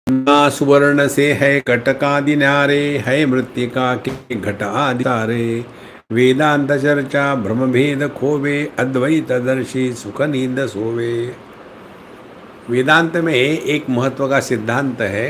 ना सुवर्ण से है कटकादि न्यारे, है मृत्तिका के घट आदि सारे। वेदांत चर्चा भ्रम भेद खोवे, अद्वैत दर्शी सुख नींद सोवे। वेदांत में एक महत्व का सिद्धांत है।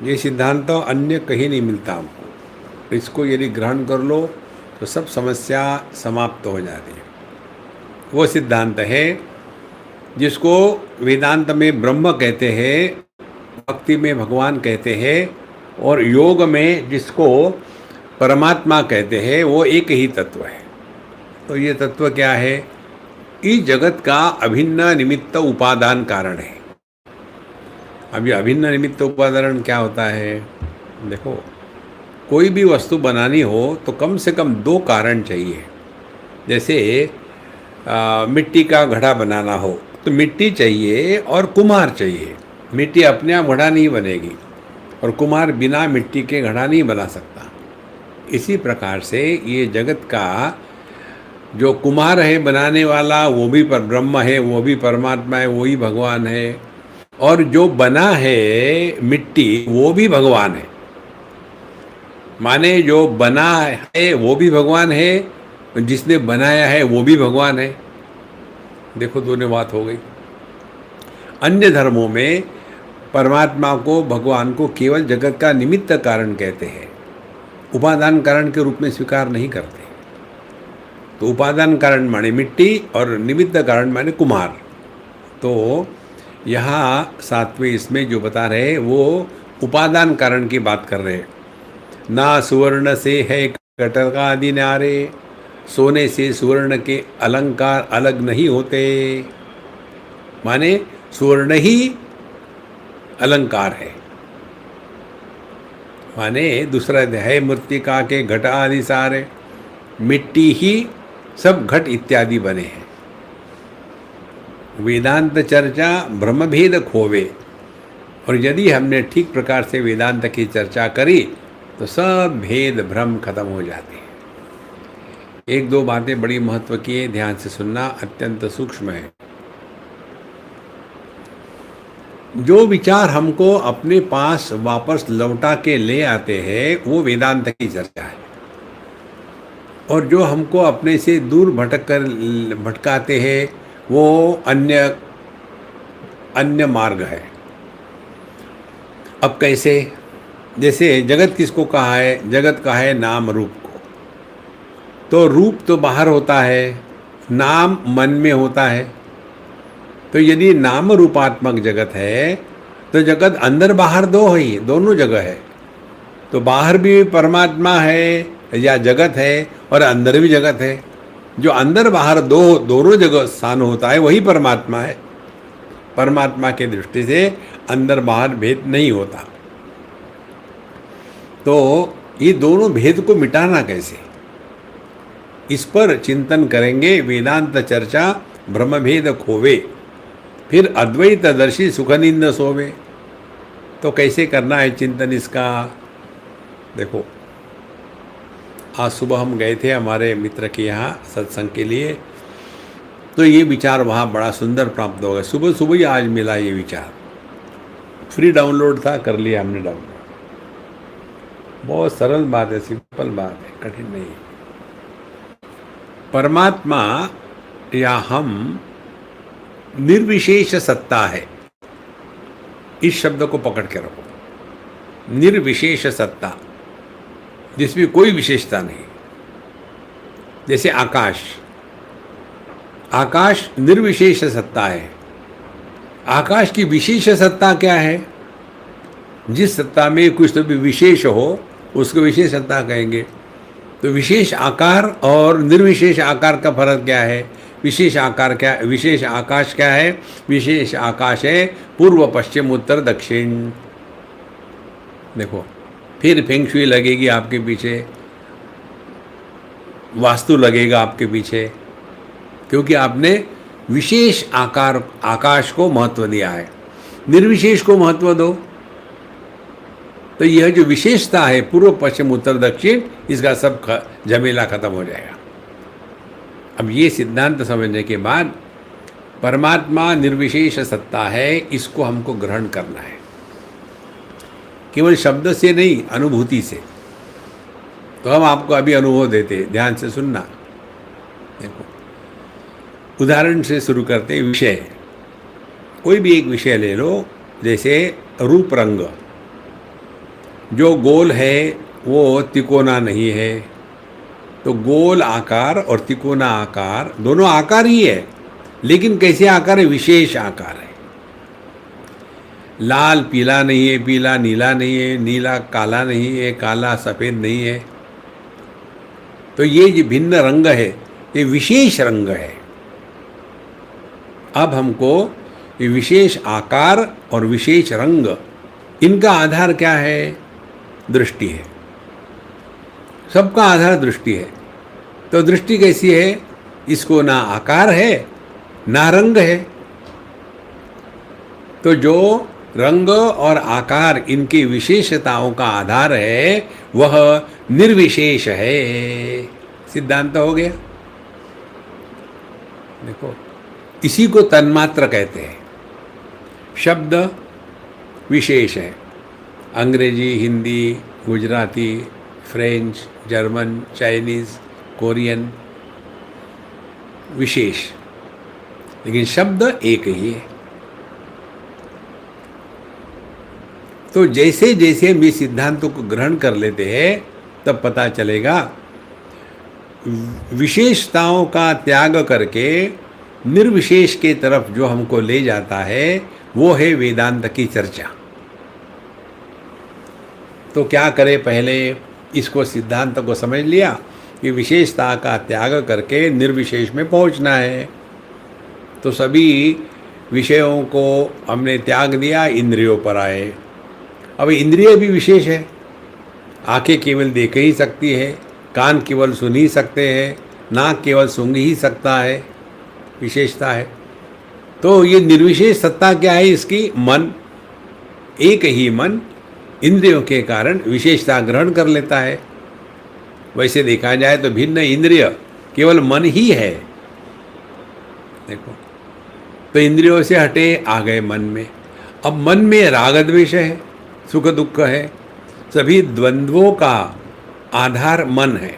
ये सिद्धांत तो अन्य कहीं नहीं मिलता हमको। इसको यदि ग्रहण कर लो तो सब समस्या समाप्त हो जाती है। वो सिद्धांत है जिसको वेदांत में ब्रह्म कहते हैं, भक्ति में भगवान कहते हैं, और योग में जिसको परमात्मा कहते हैं, वो एक ही तत्व है। तो ये तत्व क्या है? इस जगत का अभिन्न निमित्त उपादान कारण है। अब ये अभिन्न निमित्त उपादान क्या होता है? देखो, कोई भी वस्तु बनानी हो तो कम से कम दो कारण चाहिए। जैसे मिट्टी का घड़ा बनाना हो तो मिट्टी चाहिए और कुम्हार चाहिए। मिट्टी अपने आप घड़ा नहीं बनेगी और कुम्हार बिना मिट्टी के घड़ा नहीं बना सकता। इसी प्रकार से ये जगत का जो कुम्हार है बनाने वाला, वो भी पर ब्रह्म है, वो भी परमात्मा है, वो ही भगवान है। और जो बना है मिट्टी, वो भी भगवान है। माने जो बना है वो भी भगवान है, जिसने बनाया है वो भी भगवान है। देखो, दोनों बात हो गई। अन्य धर्मों में परमात्मा को, भगवान को केवल जगत का निमित्त कारण कहते हैं, उपादान कारण के रूप में स्वीकार नहीं करते। तो उपादान कारण माने मिट्टी और निमित्त कारण माने कुम्हार। तो यहाँ सातवें इसमें जो बता रहे वो उपादान कारण की बात कर रहे हैं। ना सुवर्ण से है कटकादि न्यारे, सोने से सुवर्ण के अलंकार अलग नहीं होते। माने सुवर्ण ही अलंकार है। माने दूसरा है मृत्तिका के घट आदि सारे, मिट्टी ही सब घट इत्यादि बने हैं। वेदांत चर्चा ब्रह्म भेद खोवे। और यदि हमने ठीक प्रकार से वेदांत की चर्चा करी तो सब भेद भ्रम खत्म हो जाते हैं। एक दो बातें बड़ी महत्व की है, ध्यान से सुनना, अत्यंत सूक्ष्म है। जो विचार हमको अपने पास वापस लौटा के ले आते हैं वो वेदांत की चर्चा है। और जो हमको अपने से दूर भटकाते हैं वो अन्य मार्ग है। अब कैसे? जैसे जगत किसको कहा है? जगत कहा है नाम रूप को। तो रूप तो बाहर होता है, नाम मन में होता है। तो यदि नाम रूपात्मक जगत है तो जगत अंदर बाहर दो ही, दोनों जगह है। तो बाहर भी परमात्मा है या जगत है और अंदर भी जगत है। जो अंदर बाहर दोनों जगह स्थान होता है वही परमात्मा है। परमात्मा के दृष्टि से अंदर बाहर भेद नहीं होता। तो ये दोनों भेद को मिटाना कैसे, इस पर चिंतन करेंगे। वेदांत चर्चा ब्रह्म भेद खोवे, फिर अद्वैत दर्शी सुख नींद सोवे। तो कैसे करना है चिंतन इसका? देखो, आज सुबह हम गए थे हमारे मित्र के यहाँ सत्संग के लिए, तो ये विचार वहाँ बड़ा सुंदर प्राप्त हो गया। सुबह सुबह ही आज मिला ये विचार, फ्री डाउनलोड था, कर लिया हमने डाउनलोड। बहुत सरल बात है, सिंपल बात है, कठिन नहीं। परमात्मा या हम निर्विशेष सत्ता है, इस शब्द को पकड़ के रखो। निर्विशेष सत्ता, जिसमें कोई विशेषता नहीं। जैसे आकाश, आकाश निर्विशेष सत्ता है। आकाश की विशेष सत्ता क्या है? जिस सत्ता में कुछ तो भी विशेष हो उसको विशेष सत्ता कहेंगे। तो विशेष आकार और निर्विशेष आकार का फर्क क्या है? विशेष आकार क्या, विशेष आकाश क्या है? विशेष आकाश है पूर्व पश्चिम उत्तर दक्षिण। देखो, फिर फेंग शुई लगेगी आपके पीछे, वास्तु लगेगा आपके पीछे, क्योंकि आपने विशेष आकार आकाश को महत्व दिया है। निर्विशेष को महत्व दो तो यह जो विशेषता है पूर्व पश्चिम उत्तर दक्षिण, इसका सब झमेला खत्म हो जाएगा। अब ये सिद्धांत समझने के बाद परमात्मा निर्विशेष सत्ता है, इसको हमको ग्रहण करना है। केवल शब्द से नहीं, अनुभूति से। तो हम आपको अभी अनुभव देते, ध्यान से सुनना। देखो, उदाहरण से शुरू करते हैं। विषय, कोई भी एक विषय ले लो, जैसे रूप रंग। जो गोल है वो तिकोना नहीं है, तो गोल आकार और तिकोना आकार दोनों आकार ही है, लेकिन कैसे आकार है? विशेष आकार है। लाल पीला नहीं है, पीला नीला नहीं है, नीला काला नहीं है, काला सफ़ेद नहीं है। तो ये जो भिन्न रंग है, ये विशेष रंग है। अब हमको ये विशेष आकार और विशेष रंग, इनका आधार क्या है? दृष्टि है। सबका आधार दृष्टि है। तो दृष्टि कैसी है? इसको ना आकार है ना रंग है। तो जो रंग और आकार इनकी विशेषताओं का आधार है, वह निर्विशेष है। सिद्धांत हो गया। देखो, इसी को तन्मात्र कहते हैं। शब्द विशेष है। Angrezi, Hindi, Gujarati, French, German, Chinese, Korean, विशेष, लेकिन शब्द एक ही है। तो जैसे जैसे हम इस सिद्धांतों को ग्रहण कर लेते हैं, तब पता चलेगा विशेषताओं का त्याग करके निर्विशेष के तरफ जो हमको ले जाता है, वो है वेदांत की चर्चा। तो क्या करें? पहले इसको, सिद्धांत को समझ लिया कि विशेषता का त्याग करके निर्विशेष में पहुंचना है। तो सभी विषयों को हमने त्याग दिया, इंद्रियों पर आए। अब इंद्रिय भी विशेष है। आंखें केवल देख ही सकती है, कान केवल सुन ही सकते हैं, नाक केवल सूंघ ही सकता है, विशेषता है। तो ये निर्विशेष सत्ता क्या है इसकी? मन। एक ही मन इंद्रियों के कारण विशेषता ग्रहण कर लेता है। वैसे देखा जाए तो भिन्न इंद्रिय केवल मन ही है। देखो, तो इंद्रियों से हटे, आ गए मन में। अब मन में राग द्वेष है, सुख दुख है, सभी द्वंद्वों का आधार मन है।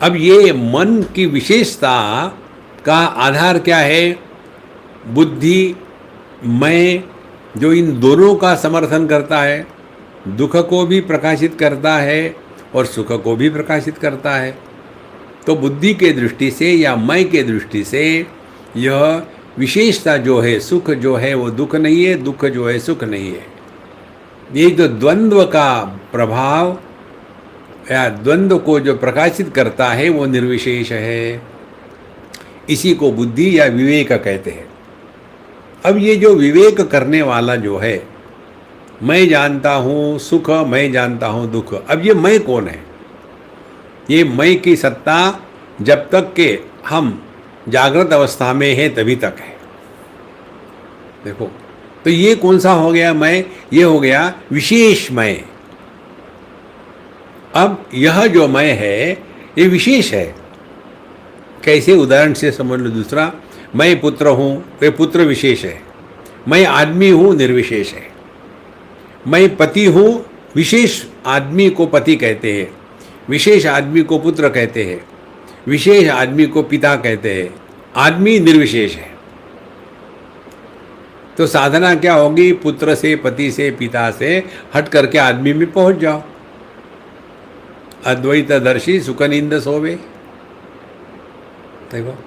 अब ये मन की विशेषता का आधार क्या है? बुद्धि, मैं, जो इन दोनों का समर्थन करता है, दुख को भी प्रकाशित करता है और सुख को भी प्रकाशित करता है। तो बुद्धि के दृष्टि से या मैं के दृष्टि से यह विशेषता जो है, सुख जो है वो दुख नहीं है, दुख जो है सुख नहीं है। ये जो द्वंद्व का प्रभाव या द्वंद्व को जो प्रकाशित करता है, वो निर्विशेष है। इसी को बुद्धि या विवेक कहते हैं। अब ये जो विवेक करने वाला जो है, मैं जानता हूँ सुख, मैं जानता हूँ दुख, अब ये मैं कौन है? ये मैं की सत्ता जब तक के हम जागृत अवस्था में है तभी तक है। देखो, तो ये कौन सा हो गया मैं? ये हो गया विशेष मैं। अब यह जो मैं है ये विशेष है। कैसे? उदाहरण से समझ लो। दूसरा, मैं पुत्र हूँ, वे पुत्र विशेष है। मैं आदमी हूँ, निर्विशेष है। मैं पति हूँ, विशेष आदमी को पति कहते हैं, विशेष आदमी को पुत्र कहते हैं, विशेष आदमी को पिता कहते हैं। आदमी निर्विशेष है। तो साधना क्या होगी? पुत्र से, पति से, पिता से हट करके आदमी में पहुंच जाओ। अद्वैतदर्शी सुखनिंद सोवे। देखो,